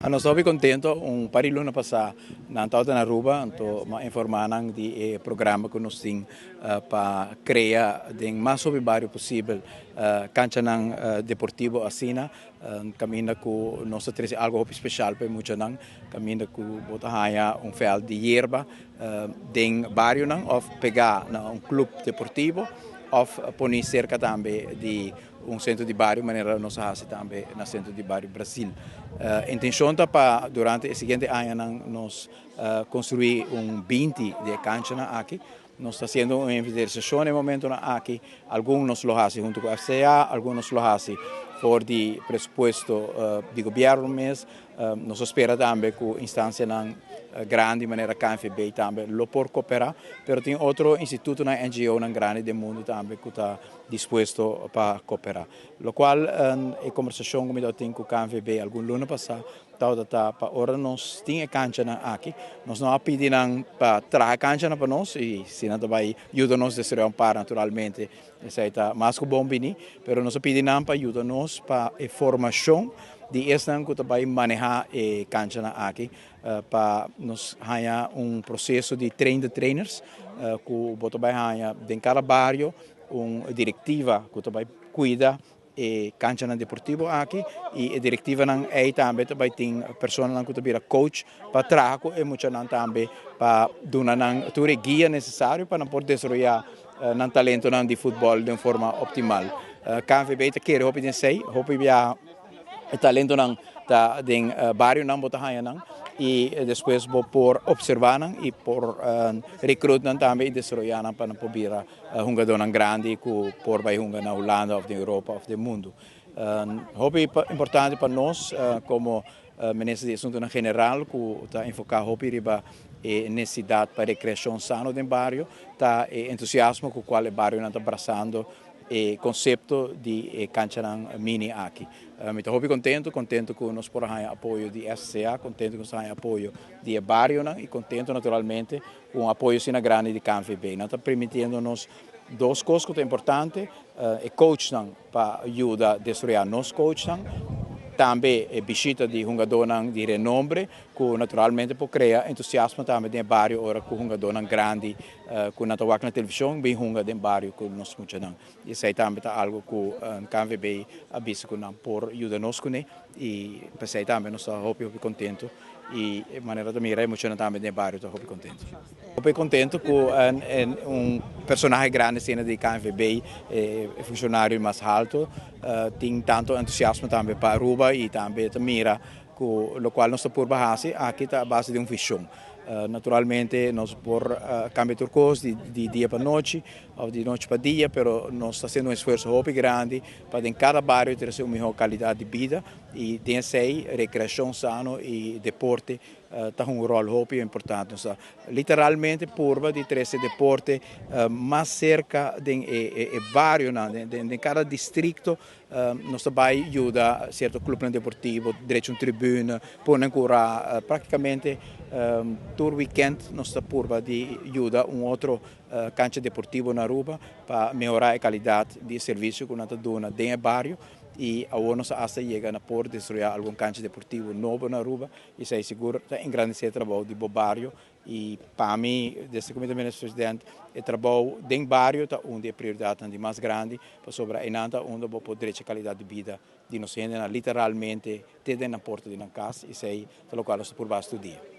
Nós estamos contentes, pari luna passada, na Tauta na Aruba, então informaram de programa que nós temos para criar o mais bairro possível, cancha deportivo assim, caminha com nós temos algo especial para muitos não, caminha com botahaya fel de hierba, den bairro não, ou pegar clube deportivo, ou pôr cerca também de centro de bairro, maneira nós fazemos também no centro de bairro Brasil. A intenção é para durante o seguinte ano nós construir 20 de canchas aqui. Nós estamos fazendo uma investigação no momento aqui. Alguns lo fazem junto com a FCA, alguns lo fazem fora de pressuposto do governo mesmo. Nós esperamos também que a instância grande, de maneira KNVB também, lo por cooperar, mas tem outro instituto na NGO grande do mundo também que está disposto para cooperar. Lo qual é conversação que eu tenho com o KNVB algum ano passado, para ora nós temos cancha aqui, nós não pedimos para trazer cancha para nós e se não vai ajudar-nos a destruir para naturalmente, isso é mais que bom venir, mas nós pedimos para ajudar-nos para a formação de esta que vai manejar a cancha aqui, para nós ganhar processo de trainers, que vai ganhar em cada bairro uma diretiva que vai cuidar e cancha deportivo aqui e a diretiva é também tem pessoas que vira coach para trago e muitas também para dar toda a guia necessária para poder desenvolver o talento de futebol de forma optimal. KNVB quer hope sei hope via talento da bairro não botar e depois vou por observar e por recrutar também e desenvolver para poder jogador grande que por vai jogar na Holanda ou na Europa ou no mundo. Hope importante para nós como ministro de assuntos general que está enfocado hope riba a necessidade para recreação sano do bairro, está entusiasmo com o qual o bairro está abraçando o conceito de cancha mini aqui. Estou contente que nós podemos apoio de SCA, contente que nós temos apoio de bairro e contente naturalmente com o apoio grande de KNVB. Nós está permitindo-nos duas coisas que são importantes, o coach para ajudar a destruir nos coach, também a visita de jogadores de renome, que naturalmente pode criar entusiasmo também no bairro, ora com jogadores grandes, que não estão na televisão, bem jogam no bairro que nós muitos. Isso é também algo que o KNVB avisa que não por ajudar-nos com e pensei também nós estamos contentes e de maneira de mirar muito também no bairro, estou contente. Estou contente que personagem grande cena de KNVB, funcionário mais alto, tem tanto entusiasmo também para Aruba e também para mira, o qual nós por base aqui está a base de visão. Naturalmente nós por cambio turcos de dia para noite ou de noite para dia, pero nós está fazendo esforço muito grande para em cada bairro ter uma melhor qualidade de vida e tem sei recreação sano e deporte está rol muito importante. Literalmente por de ter esse deporte mais cerca do bairro, de cada distrito, nós vai ajudar certo clube deportivo, direito a tribuna, pôr ancora praticamente todo weekend nós por de ajudar outro cancha deportivo na Aruba para melhorar a qualidade de serviço que nós damos dentro do bairro e agora nós hasta chega a por destruir algum cancha deportivo novo na Aruba e sei seguro está engrandecer o trabalho de bairro e para mim desde que eu sou presidente o trabalho dentro do bairro é uma das prioridades mais grandes para sobre a inanta onde vou poder ter qualidade de vida de nós literalmente ter na porta de uma casa e sei pelo qual nós por bastante dia.